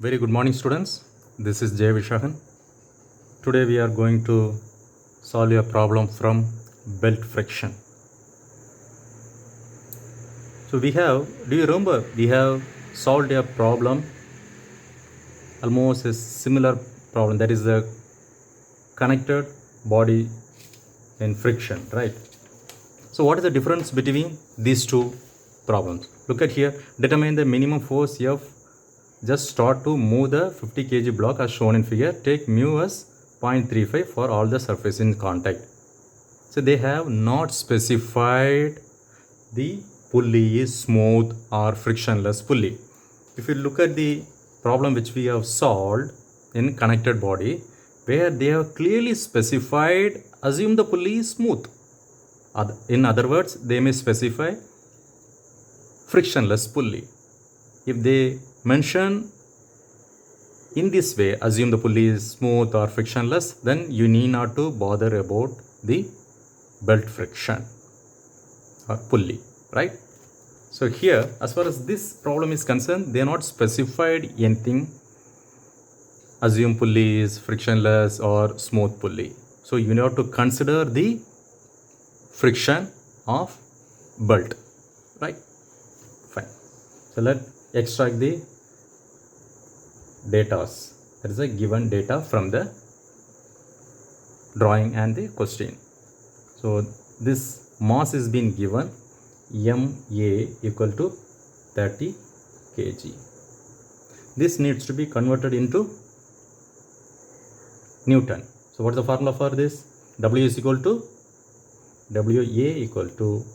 Very good morning, students. This is Jay Vishahan. Today we are going to solve a problem from belt friction. So do you remember we have solved a problem, almost a similar problem, that is the connected body in friction, right? So what is the difference between these two problems? Look at here, determine the minimum force F. Just start to move the 50 kg block as shown in figure. Take mu as 0.35 for all the surface in contact. So they have not specified the pulley is smooth or frictionless pulley. If you look at the problem which we have solved in connected body, where they have clearly specified assume the pulley is smooth. In other words, they may specify frictionless pulley. If they mention in this way, assume the pulley is smooth or frictionless, then you need not to bother about the belt friction or pulley, right? So here, as far as this problem is concerned, they are not specified anything. Assume pulley is frictionless or smooth pulley. So you have to consider the friction of belt, right? Fine. So let's extract the data, that is a given data from the drawing and the question. So this mass is being given MA equal to 30 kg. This needs to be converted into Newton. So what is the formula for this? W is equal to WA equal to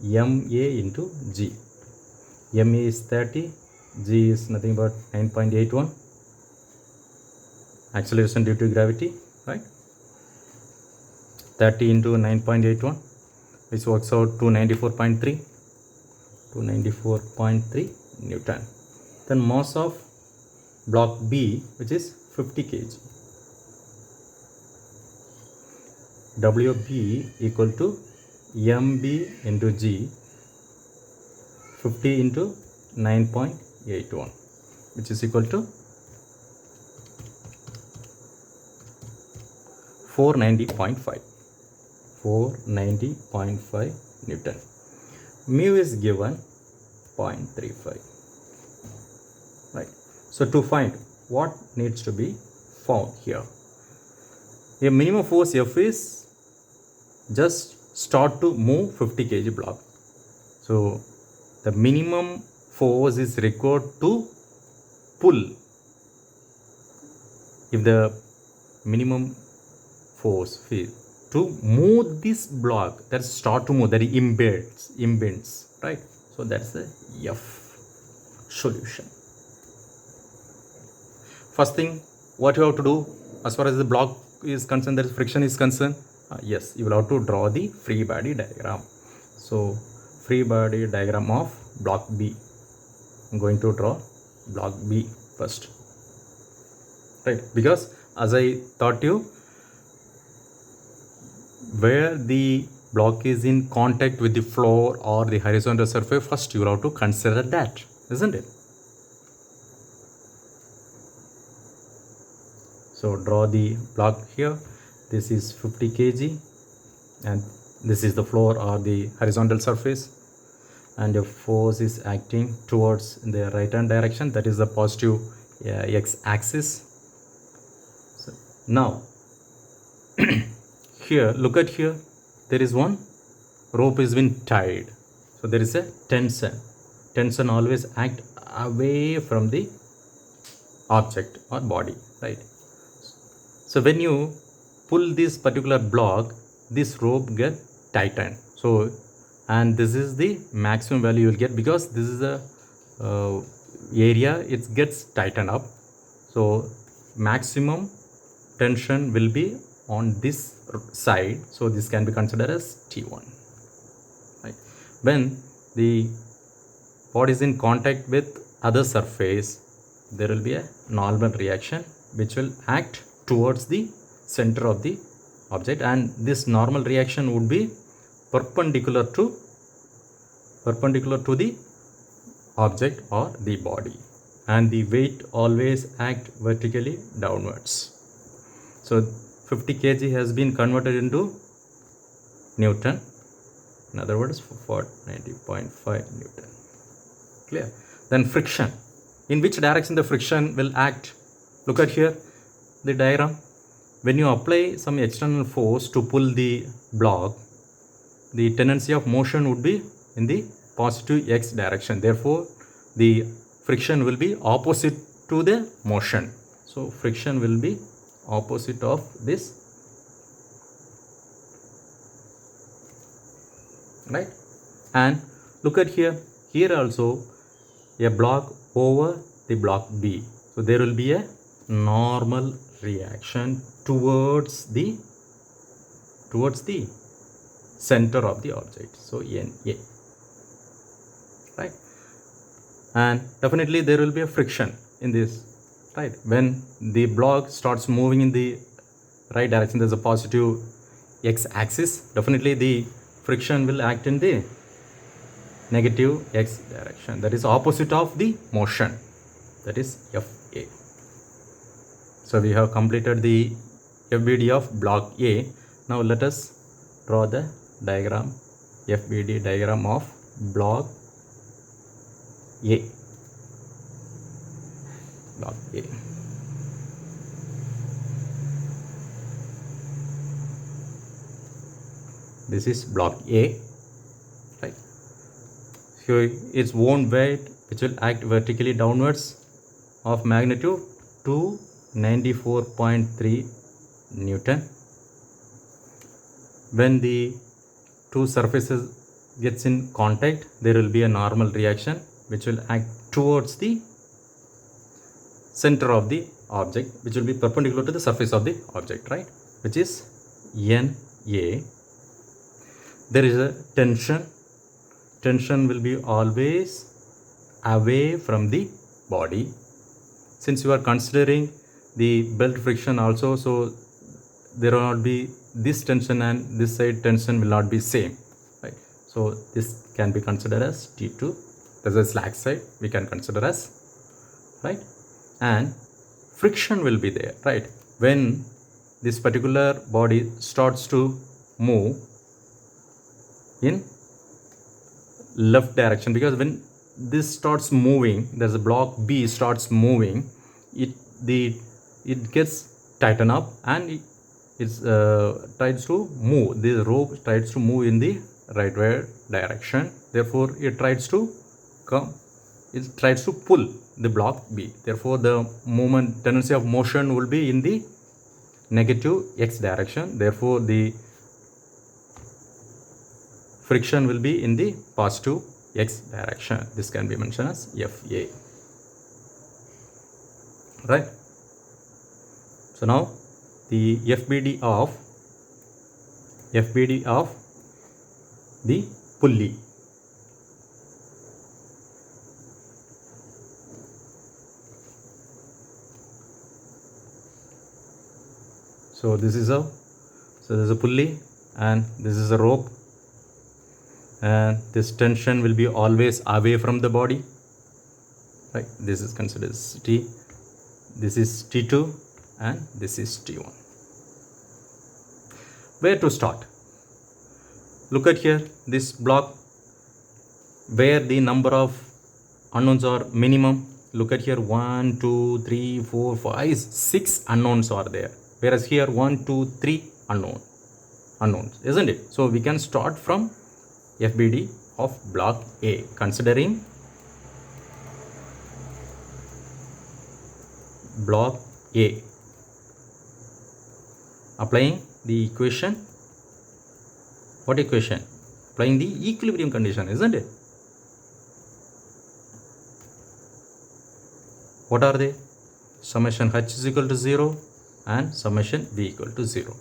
MA into G. MA is 30, G is nothing but 9.81. Acceleration due to gravity, right? 30 into 9.81, which works out 294.3 Newton. Then mass of block B, which is 50 kg. WB equal to MB into G, 50 into 9.81, which is equal to 490.5. 490.5 Newton. Mu is given 0.35, right? So to find what needs to be found here, a minimum force F is just start to move 50 kg block. So the minimum force is required to pull. If the minimum force to move this block, that start to move, that embeds, right? So that's the F solution. First thing, what you have to do as far as the block is concerned, that is friction is concerned, yes, you will have to draw the free body diagram. So free body diagram of block B. I'm going to draw block B first, right? Because as I taught you, where the block is in contact with the floor or the horizontal surface, first you will have to consider that, isn't it? So draw the block here. This is 50 kg and this is the floor or the horizontal surface, and the force is acting towards the right hand direction, that is the positive x axis. So now here, look at here, there is one rope is been tied, so there is a tension always act away from the object or body, right? So when you pull this particular block, this rope get tightened. So, and this is the maximum value you will get, because this is the area it gets tightened up. So maximum tension will be on this side, so this can be considered as T1, right? When the body is in contact with other surface, there will be a normal reaction which will act towards the center of the object, and this normal reaction would be perpendicular to the object or the body. and the weight always act vertically downwards. So 50 kg has been converted into Newton. In other words, for 90.5 Newton. Clear? Then friction. In which direction the friction will act? Look at here the diagram. When you apply some external force to pull the block, the tendency of motion would be in the positive x direction. Therefore, the friction will be opposite to the motion. So friction will be opposite of this, right? And look at here also a block over the block B. So there will be a normal reaction towards the center of the object. So NA, right? And definitely there will be a friction in this, right? When the block starts moving in the right direction, there's a positive x axis, definitely the friction will act in the negative x direction, that is opposite of the motion, that is FA. So we have completed the FBD of block A. Now let us draw the diagram, FBD diagram of block A. Block A. This is block A, right? So its own weight, which will act vertically downwards, of magnitude 294.3 Newton. When the two surfaces gets in contact, there will be a normal reaction which will act towards the center of the object, which will be perpendicular to the surface of the object, right? Which is NA. There is a tension. Tension will be always away from the body. Since you are considering the belt friction also, so there will not be this tension and this side tension will not be same, right? So this can be considered as T2. There's a slack side we can consider as, right? And friction will be there, right? When this particular body starts to move in left direction, because when this starts moving, there's a block B starts moving, it gets tightened up and it tries to move, the rope tries to move in the rightward direction. Therefore it tries to pull the block B. Therefore the tendency of motion will be in the negative x direction. Therefore the friction will be in the positive x direction. This can be mentioned as FA, right? So now the FBD of the pulley. So this is there's a pulley and this is a rope, and this tension will be always away from the body, right? This is considered as T, this is T2 and this is T1. Where to start? Look at here, this block where the number of unknowns are minimum. Look at here, 1 2 3 4 5 6 unknowns are there, whereas here 1 2 3 unknowns, isn't it? So we can start from FBD of block A, considering block A, applying the equation. What equation? Applying the equilibrium condition, isn't it? What are they? Summation H is equal to 0 and summation V equal to 0.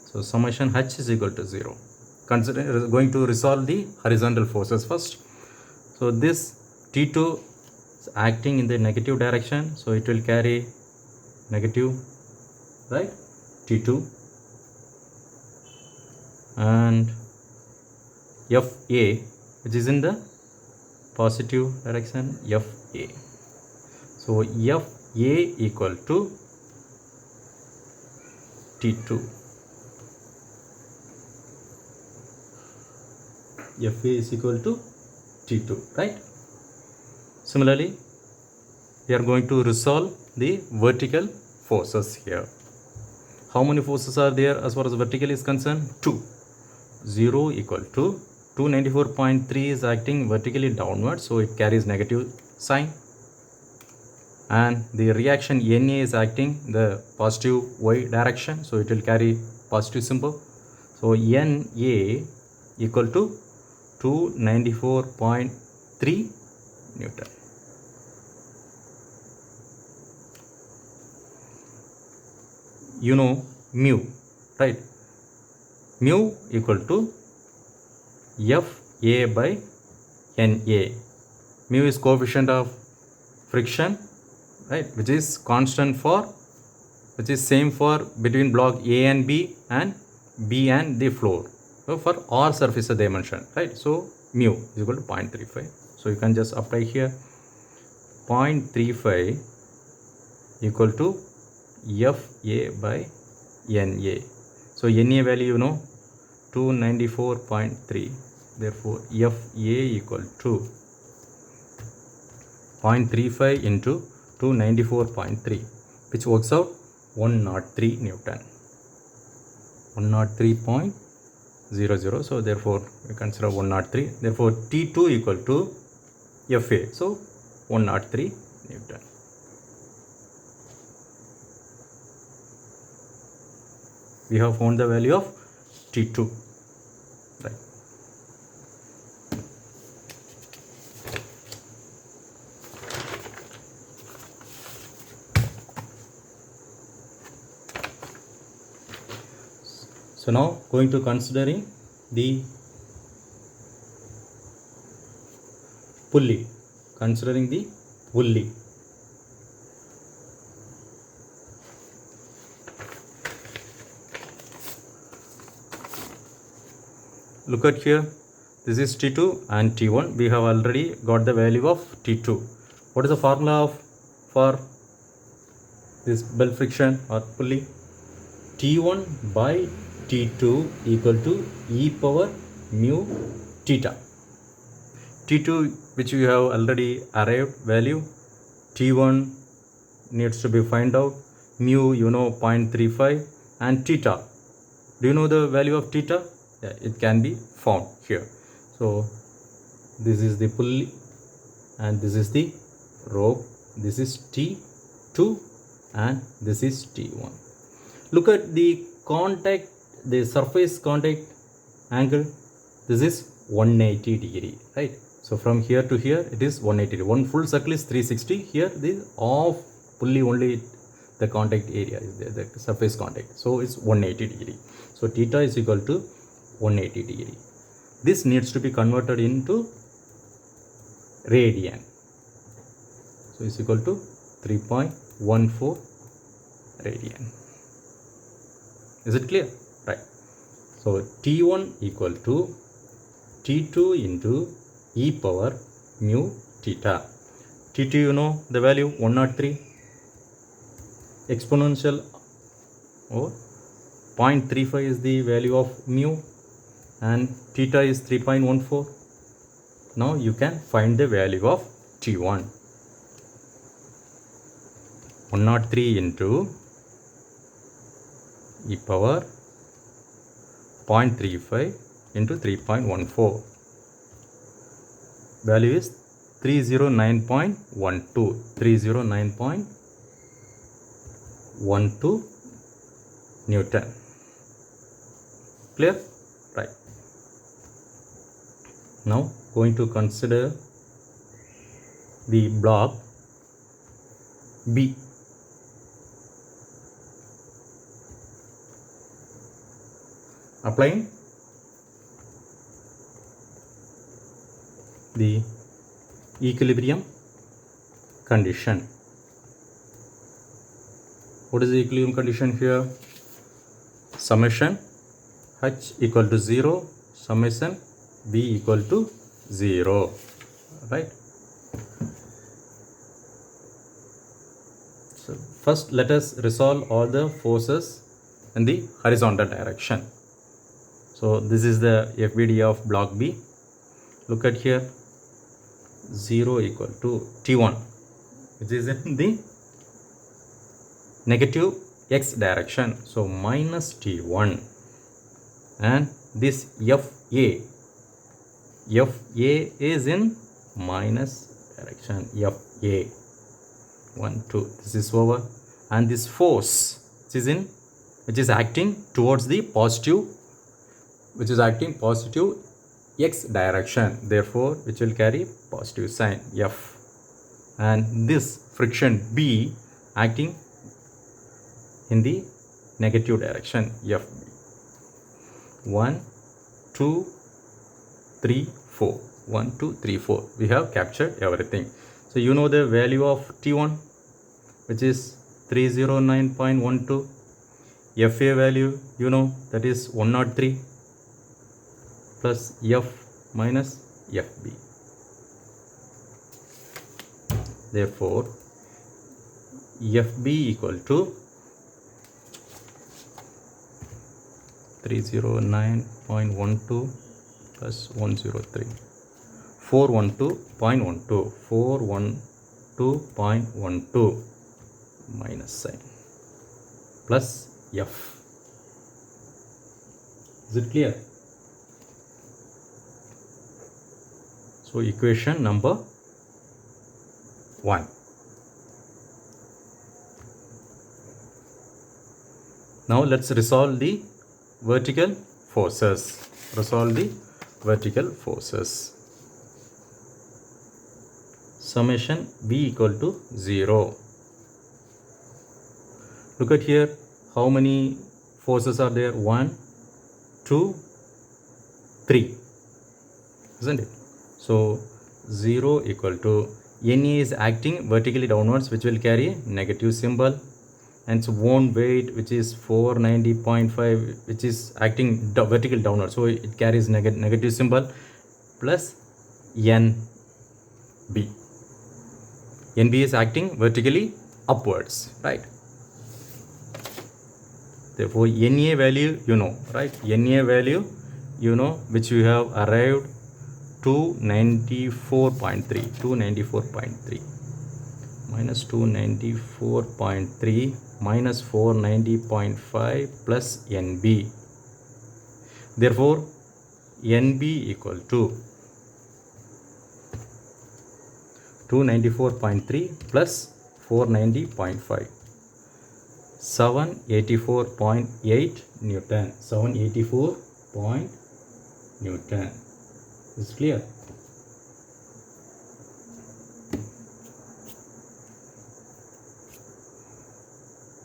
So summation H is equal to 0. Going to resolve the horizontal forces first. So this T2 is acting in the negative direction, so it will carry negative, right? T2, and FA, which is in the positive direction, FA. So FA equal to T2. FA is equal to T2, right? Similarly, we are going to resolve the vertical forces here. How many forces are there as far as vertical is concerned? 2. 0 equal to 294.3 is acting vertically downward, so it carries negative sign. And the reaction Na is acting the positive y direction, so it will carry positive symbol. So Na equal to 294.3 Newton. You know mu, right? Mu equal to Fa by Na. Mu is coefficient of friction, right, which is constant for, which is same for between block A and B and B and the floor. So for all surface dimension, right? So mu is equal to 0.35. So you can just apply here 0.35 equal to Fa by Na. So Na value you know 294.3. Therefore Fa equal to 0.35 into 294.3, which works out 103 Newton. 103.00. So therefore we consider 103. Therefore T2 equal to Fa. So 103 Newton. We have found the value of T2. Right. So now going to considering the pulley. Considering the pulley. Look at here, this is T2 and T1. We have already got the value of T2. What is the formula for this belt friction or pulley? T1 by T2 equal to e power mu theta. T2, which we have already arrived value, T1 needs to be find out, mu you know 0.35, and theta. Do you know the value of theta? Yeah, it can be found here. So this is the pulley and this is the rope. This is T2 and this is T1. Look at the contact, the surface contact angle. This is 180 degree, right? So from here to here it is 180 degree. One full circle is 360. Here the off pulley only the contact area is there, the surface contact. So it's 180 degree. So theta is equal to 180 degree. This needs to be converted into radian. So it's equal to 3.14 radian. Is it clear? Right. So T1 equal to T2 into e power mu theta. T2 you know the value 103. Exponential or 0.35 is the value of mu and theta is 3.14. Now you can find the value of T1. 103 into e power 0.35 into 3.14. Value is 309.12. 309.12 Newton. Clear? Right. Now going to consider the block B. Applying the equilibrium condition. What is the equilibrium condition here? Summation H equal to 0, summation B equal to 0, right? So first let us resolve all the forces in the horizontal direction. So this is the FBD of block B. Look at here, 0 equal to T1, which is in the negative x direction. So minus T1, and this FA is in minus direction, FA 1 2, this is over, and this force which is acting towards the positive, x direction, therefore which will carry positive sign F, and this friction B acting in the negative direction, FB. 1 2 3 4, 1 2 3 4, we have captured everything. So you know the value of T1, which is 309.12. FA value, you know, that is 103 plus F minus FB. Therefore FB equal to 309.12 plus 103, 412.12 minus sign plus F. Is it clear? So equation number 1. Now let's resolve the vertical forces. Summation B equal to 0. Look at here, how many forces are there? 1 2 3, isn't it? So 0 equal to NA is acting vertically downwards, which will carry negative symbol, and its own weight, which is 490.5, which is acting vertical downwards, so it carries negative symbol, plus NB. NB is acting vertically upwards, right? Therefore NA value you know, right? NA value you know, which you have arrived 294.3 minus 294.3 minus 490.5 plus NB. Therefore NB equal to 294.3 plus 490.5, 784.8 Newton. 784 Newton. Is clear?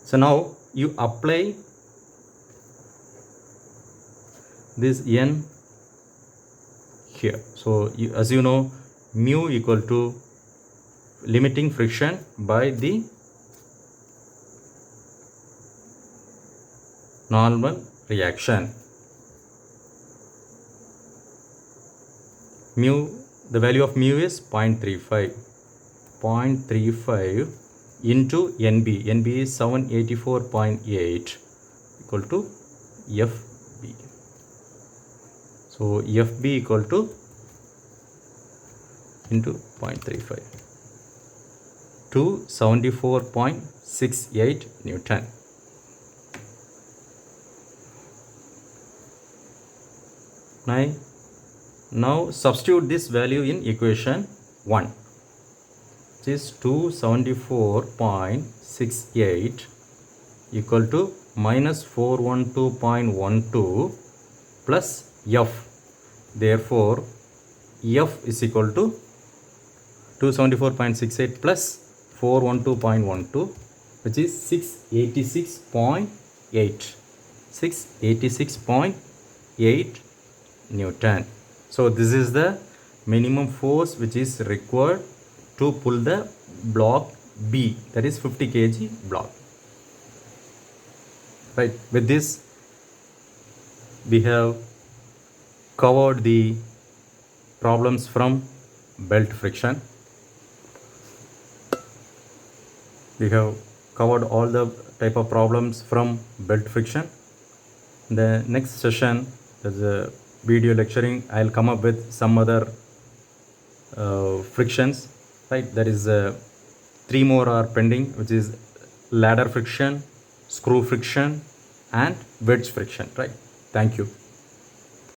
So now you apply this N here. So as you know, mu equal to limiting friction by the normal reaction. Mu, the value of mu is 0.35 into NB. NB is 784.8 equal to FB. So FB equal to into 0.35 to 74.68 Newton. Now substitute this value in equation 1, which is 274.68 equal to minus 412.12 plus F. Therefore F is equal to 274.68 plus 412.12, which is 686.8 Newton. So this is the minimum force which is required to pull the block B, that is 50 kg block. Right, with this we have covered the problems from belt friction. We have covered all the type of problems from belt friction. The next session is a video lecturing. I'll come up with some other frictions, right? There is three more are pending, which is ladder friction, screw friction, and wedge friction, right? Thank you.